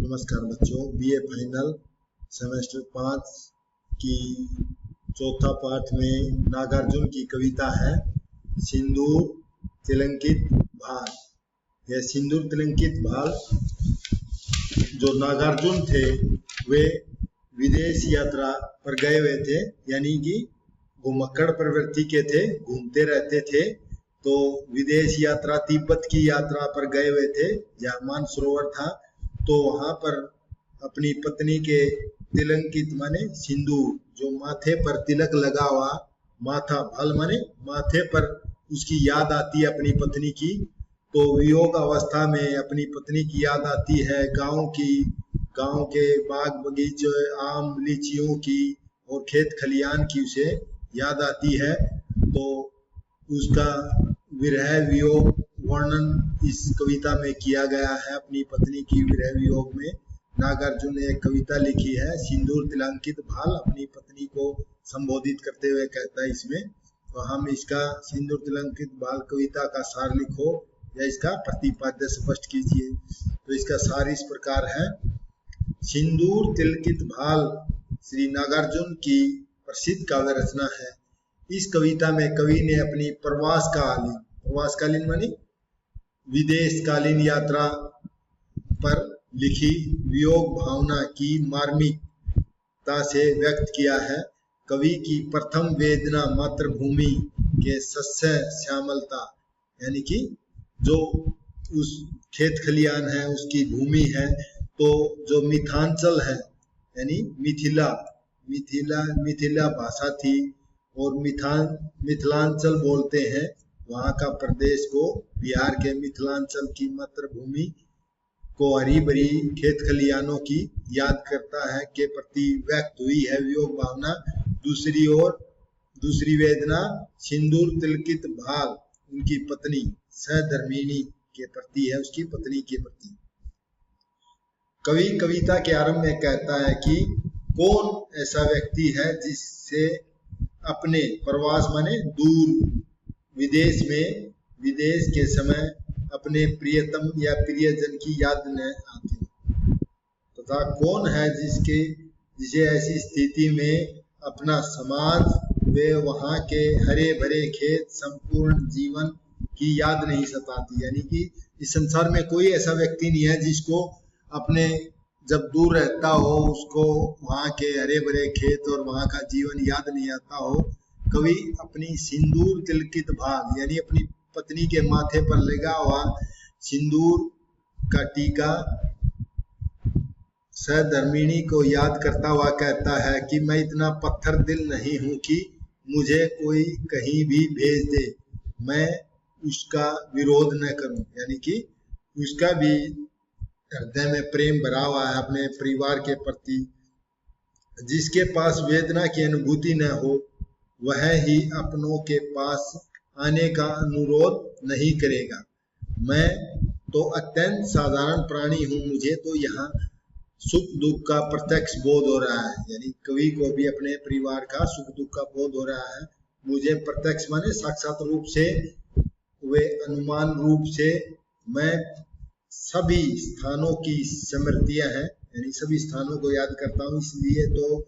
नमस्कार बच्चों, BA final semester 5 की चौथा पाठ में नागार्जुन की कविता है सिंदूर तिलंकित भाल। यह सिंदूर तिलंकित भाल जो नागार्जुन थे वे विदेश यात्रा पर गए हुए थे, यानी कि घुमक्कड़ प्रवृत्ति के थे, घूमते रहते थे। तो विदेश यात्रा तिब्बत की यात्रा पर गए हुए थे जहाँ मानसरोवर था। तो वहां पर अपनी पत्नी के तिलंकित माने सिंदूर, जो माथे पर तिलक लगा हुआ, माथा भाल माने माथे पर, उसकी याद आती है अपनी पत्नी की। तो वियोग अवस्था में अपनी पत्नी की याद आती है, गांव के बाग बगीचे, आम लीचियों की और खेत खलियान की उसे याद आती है। तो उसका विरह वियोग वर्णन इस कविता में किया गया है। अपनी पत्नी की विरह वियोग में नागार्जुन ने एक कविता लिखी है, सिंदूर तिलंकित भाल, अपनी पत्नी को संबोधित करते हुए कहता है इसमें। तो हम इसका सिंदूर तिलंकित भाल कविता का सार लिखो या इसका प्रतिपाद्य स्पष्ट कीजिए। तो इसका सार इस प्रकार है। सिंदूर तिलकित भाल श्री नागार्जुन की प्रसिद्ध काव्य रचना है। इस कविता में कवि ने अपनी प्रवासकालीन मानी विदेशकालीन यात्रा पर लिखी वियोग भावना की मार्मिकता से व्यक्त किया है। कवि की प्रथम वेदना मातृभूमि के सस्य श्यामलता, यानी कि जो उस खेत खलियान है उसकी भूमि है। तो जो मिथांचल है यानी मिथिला भाषा थी और मिथिलांचल बोलते हैं वहां का प्रदेश को, बिहार के मिथिलांचल की मातृभूमि को हरी भरी खेत खलियानों की याद करता है के प्रति व्यक्त हुई है वियोग भावना। दूसरी ओर दूसरी वेदना सिंदूर तिलकित भाल उनकी पत्नी सहधर्मिणी के प्रति है, उसकी पत्नी के प्रति। कवि कविता के आरंभ में कहता है कि कौन ऐसा व्यक्ति है जिससे अपने प्रवास माने दूर विदेश के समय अपने प्रियतम या प्रियजन की याद न आती, तथा कौन है जिसे ऐसी स्थिति में अपना समाज वे वहां के हरे भरे खेत संपूर्ण जीवन की याद नहीं सताती। यानी कि इस संसार में कोई ऐसा व्यक्ति नहीं है जिसको अपने जब दूर रहता हो उसको वहां के हरे भरे खेत और वहां का जीवन याद नहीं आता हो। कवि अपनी सिंदूर तिलकित भाल यानी अपनी पत्नी के माथे पर लगा हुआ सिंदूर का टीका सहधर्मिणी को याद करता हुआ कहता है कि मैं इतना पत्थर दिल नहीं हूं कि मुझे कोई कहीं भी भेज दे, मैं उसका विरोध न करूं। यानी कि उसका भी हृदय में प्रेम भरा हुआ है अपने परिवार के प्रति। जिसके पास वेदना की अनुभूति न हो वह ही अपनों के पास आने का अनुरोध नहीं करेगा। मैं तो अत्यंत साधारण प्राणी हूँ, मुझे तो यहाँ सुख दुख का प्रत्यक्ष बोध हो रहा है। यानी कवि को भी अपने परिवार का सुख दुख का बोध हो रहा है। मुझे प्रत्यक्ष माने साक्षात रूप से, वे अनुमान रूप से, मैं सभी स्थानों की स्मृतियां हैं यानी सभी स्थानों को याद करता हूँ, इसलिए तो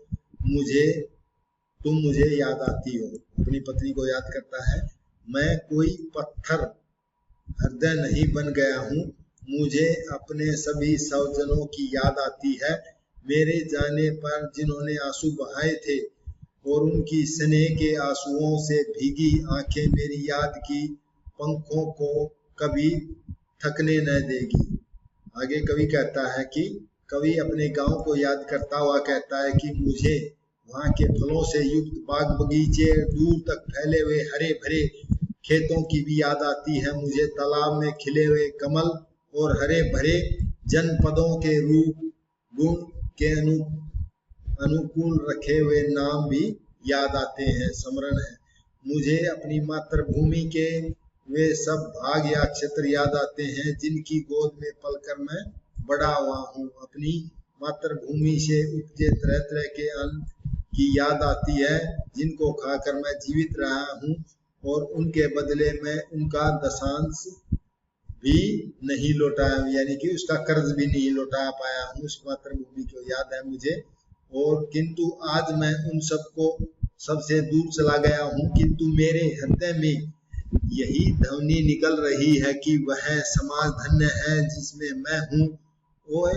तुम मुझे याद आती हो। अपनी पत्नी को याद करता है। मैं कोई पत्थर हृदय नहीं बन गया हूँ, मुझे अपने सभी स्वजनों की याद आती है। मेरे जाने पर जिन्होंने आंसू बहाए थे और उनकी स्नेह के आंसुओं से भीगी आंखें मेरी याद की पंखों को कभी थकने न देगी। आगे कवि कहता है कि कवि अपने गांव को याद करता हुआ कहता है कि मुझे वहां के फलों से युक्त बाग बगीचे, दूर तक फैले हुए हरे भरे खेतों की भी याद आती है। मुझे तालाब में खिले हुए कमल और हरे भरे जनपदों के रूप गुण के अनुकूल रखे हुए नाम भी याद आते हैं, स्मरण है। मुझे अपनी मातृभूमि के वे सब भाग या क्षेत्र याद आते हैं जिनकी गोद में पलकर मैं बड़ा हुआ हूँ। अपनी मातृभूमि से उपजे तरह तरह के अन्न की याद आती है जिनको खाकर मैं जीवित रहा हूँ और उनके बदले में उनका दशांश भी नहीं लौटाया, यानी कि उसका कर्ज भी नहीं लौटा पाया हूँ, उस मातृभूमि को याद है मुझे। और किंतु आज मैं उन सबको सबसे दूर चला गया हूँ, किंतु मेरे हृदय में यही ध्वनि निकल रही है कि वह समाज धन्य है जिसमें मैं हूँ। ओए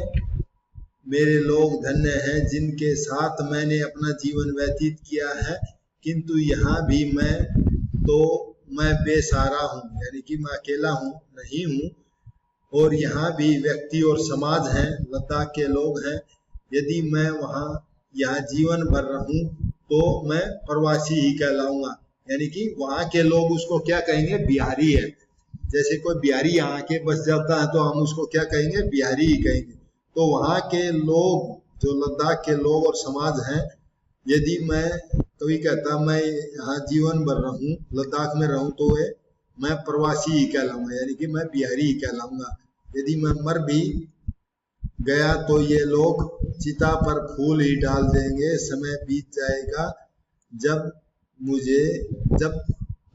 मेरे लोग धन्य हैं जिनके साथ मैंने अपना जीवन व्यतीत किया है, किंतु यहाँ भी मैं बेसहारा हूँ, यानी कि मैं अकेला हूँ, नहीं हूँ। और यहाँ भी व्यक्ति और समाज हैं, लद्दाख के लोग हैं। यदि मैं वहाँ यहाँ जीवन भर रहूं तो मैं प्रवासी ही कहलाऊंगा, यानी कि वहाँ के लोग उसको क्या कहेंगे, बिहारी है। जैसे कोई बिहारी यहाँ के बस जाता है तो हम उसको क्या कहेंगे, बिहारी ही कहेंगे। तो वहाँ के लोग, जो लद्दाख के लोग और समाज हैं, यदि मैं कभी कहता मैं यहाँ जीवन भर रहूं, लद्दाख में रहूं, तो मैं प्रवासी ही कहलाऊंगा, यानी कि मैं बिहारी ही कहलाऊंगा। यदि मैं मर भी गया तो ये लोग चिता पर फूल ही डाल देंगे। समय बीत जाएगा, जब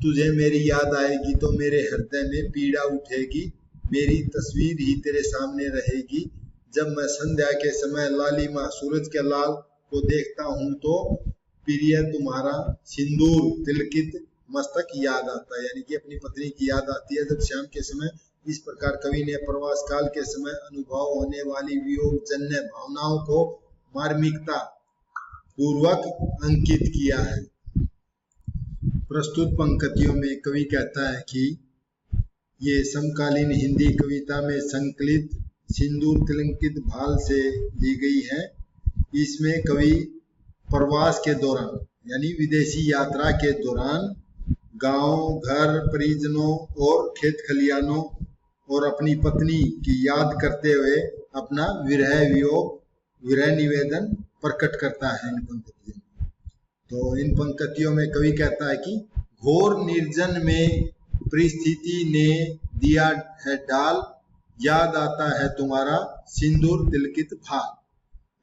तुझे मेरी याद आएगी तो मेरे हृदय में पीड़ा उठेगी। मेरी तस्वीर ही तेरे सामने रहेगी। जब मैं संध्या के समय लालिमा सूरज के लाल को देखता हूँ तो प्रिय तुम्हारा सिंदूर तिलकित मस्तक याद आता है, यानी कि अपनी पत्नी की याद आती है जब शाम के समय। इस प्रकार कवि ने प्रवास काल के समय अनुभव होने वाली वियोग जन्य भावनाओं को मार्मिकता पूर्वक अंकित किया है। प्रस्तुत पंक्तियों में कवि कहता है कि ये समकालीन हिंदी कविता में संकलित सिंदूर तिलकित भाल से ली गई है। इसमें कवि प्रवास के दौरान, यानी विदेशी यात्रा के दौरान, गांव, घर, परिजनों और खेत खलियानों और अपनी पत्नी की याद करते हुए अपना विरह निवेदन प्रकट करता है इन पंक्तियों में। तो इन पंक्तियों में कवि कहता है कि घोर निर्जन में परिस्थिति ने दिया है डाल, याद आता है तुम्हारा सिंदूर तिलकित भाल।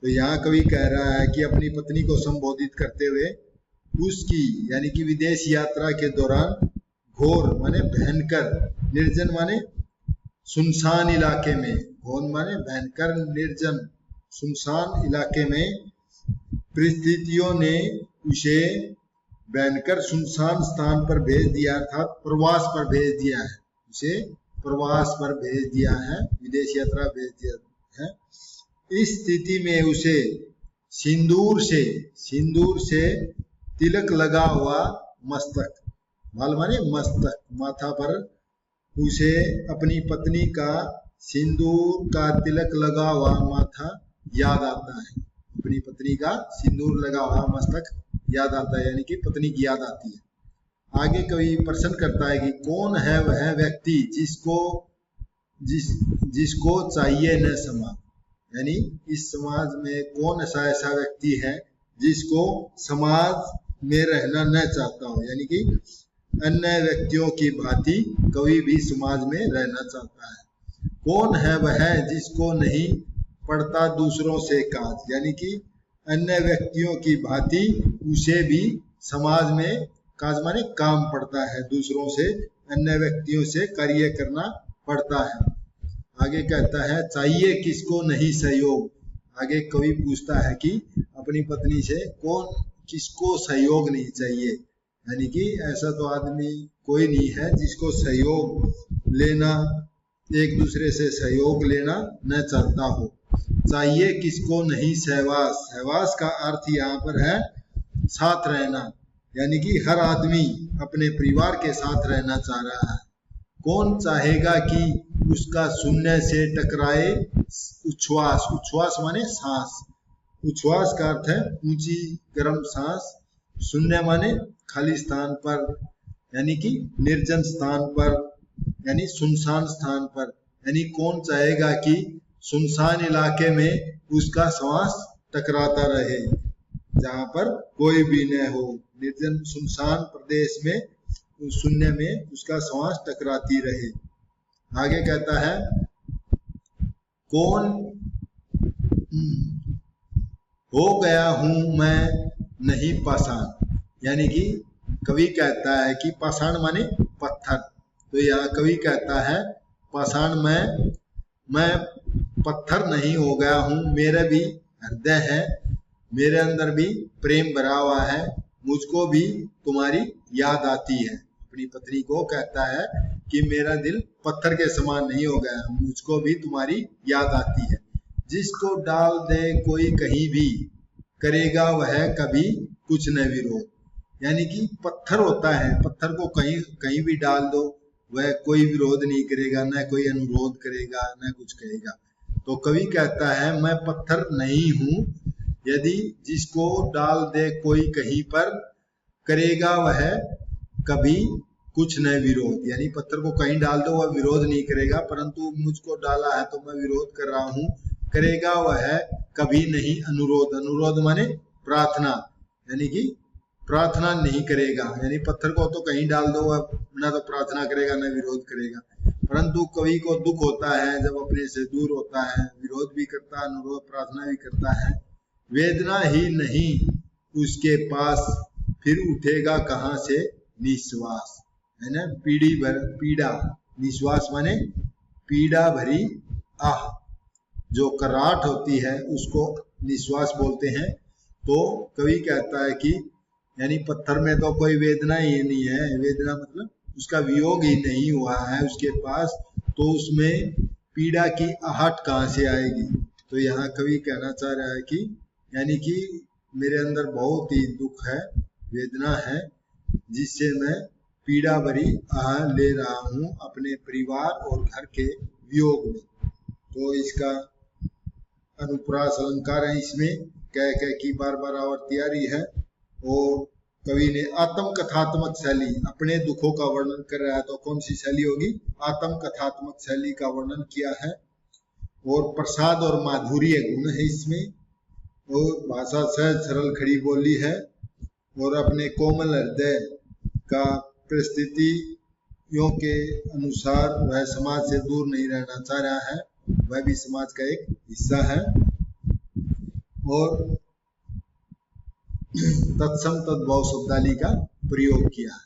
तो यहाँ कवि कह रहा है कि अपनी पत्नी को संबोधित करते हुए उसकी, यानी कि विदेश यात्रा के दौरान, घोर माने भयंकर, निर्जन माने सुनसान इलाके में, घोर माने भयंकर, निर्जन सुनसान इलाके में परिस्थितियों ने उसे भयंकर सुनसान स्थान पर भेज दिया, अर्थात प्रवास पर भेज दिया है, उसे प्रवास पर भेज दिया है, विदेश यात्रा भेज दिया है। इस स्थिति में उसे सिंदूर से तिलक लगा हुआ मस्तक, भाल माने मस्तक, माथा पर उसे अपनी पत्नी का सिंदूर का तिलक लगा हुआ माथा याद आता है, अपनी पत्नी का सिंदूर लगा हुआ मस्तक याद आता है, यानी कि पत्नी की याद आती है। आगे कवि प्रश्न करता है कि कौन है वह व्यक्ति जिसको चाहिए न समाज, यानी इस समाज में कौन ऐसा व्यक्ति है जिसको समाज में रहना न चाहता हो, यानी कि अन्य व्यक्तियों की भांति कवि भी समाज में रहना चाहता है। कौन है वह जिसको नहीं पड़ता दूसरों से काज, यानी कि अन्य व्यक्तियों की भांति उसे भी समाज में काज माने काम पड़ता है, दूसरों से, अन्य व्यक्तियों से कार्य करना पड़ता है। आगे कहता है चाहिए किसको नहीं सहयोग। आगे कवि पूछता है कि अपनी पत्नी से किसको सहयोग नहीं चाहिए, यानी कि ऐसा तो आदमी कोई नहीं है जिसको सहयोग लेना, एक दूसरे से सहयोग लेना न चाहता हो। चाहिए किसको नहीं सहवास। सहवास का अर्थ यहाँ पर है साथ रहना, यानी कि हर आदमी अपने परिवार के साथ रहना चाह रहा है। कौन चाहेगा कि उसका शून्य से टकराए उच्छ्वास। उच्छ्वास माने सांस, उच्छ्वास का अर्थ है ऊंची गर्म सांस, शून्य माने खाली स्थान पर, यानी कि निर्जन स्थान पर, यानी सुनसान स्थान पर। यानी कौन चाहेगा कि सुनसान इलाके में उसका श्वास टकराता रहे, जहां पर कोई भी न हो, निर्जन सुनसान प्रदेश में, शून्य में उसका श्वास टकराती रहे। आगे कहता है कौन हो गया हूं मैं नहीं पाषाण, यानी कि कवि कहता है कि पाषाण माने पत्थर। तो यहाँ कवि कहता है पाषाण मैं पत्थर नहीं हो गया हूँ, मेरा भी हृदय है, मेरे अंदर भी प्रेम भरा हुआ है, मुझको भी तुम्हारी याद आती है। अपनी पत्नी को कहता है कि मेरा दिल पत्थर के समान नहीं हो गया, मुझको भी तुम्हारी याद आती है। जिसको डाल दे कोई कहीं भी, करेगा वह कभी कुछ न विरोध। यानी कि पत्थर होता है, पत्थर को कहीं कहीं भी डाल दो, वह कोई विरोध नहीं करेगा, न कोई अनुरोध करेगा, न कुछ कहेगा। तो कवि कहता है मैं पत्थर नहीं हूं, यदि जिसको डाल दे कोई कहीं पर, करेगा वह कभी कुछ न विरोध। यानी पत्थर को कहीं डाल दो वह विरोध नहीं करेगा, परंतु मुझको डाला है तो मैं विरोध कर रहा हूं, करेगा वह कभी नहीं अनुरोध। अनुरोध माने प्रार्थना, यानी कि प्रार्थना नहीं करेगा। यानी पत्थर को तो कहीं डाल दो वह ना तो प्रार्थना करेगा न विरोध करेगा। परंतु कवि को दुख होता है जब अपने से दूर होता है, विरोध भी करता है, अनुरोध प्रार्थना भी करता है। वेदना ही नहीं उसके पास, फिर उठेगा कहाँ से निश्वास। है ना, पीड़ा, निश्वास माने पीड़ा भरी आह, जो कराहट होती है उसको निश्वास बोलते हैं। तो कवि कहता है कि यानी पत्थर में तो कोई वेदना ही नहीं है, वेदना मतलब उसका वियोग ही नहीं हुआ है उसके पास, तो उसमें पीड़ा की आहट कहाँ से आएगी। तो यहाँ कवि कहना चाह रहा है कि यानी कि मेरे अंदर बहुत ही दुख है, वेदना है, जिससे मैं पीड़ा भरी आह ले रहा हूँ अपने परिवार और घर के वियोग में। तो इसका अनुप्रास अलंकार है, इसमें कह की बार बार आवर्ती आ रही है। और कवि ने आत्म कथात्मक शैली, अपने दुखों का वर्णन कर रहा है, तो कौन सी शैली होगी, आत्म कथात्मक शैली का वर्णन किया है। और प्रसाद और माधुर्य गुण है इसमें, और भाषा सहज सरल खड़ी बोली है, और अपने कोमल हृदय का परिस्थितियों के अनुसार वह समाज से दूर नहीं रहना चाह रहा है, वह भी समाज का एक हिस्सा है। और तत्सम तद्भाव शब्दावली का प्रयोग किया है।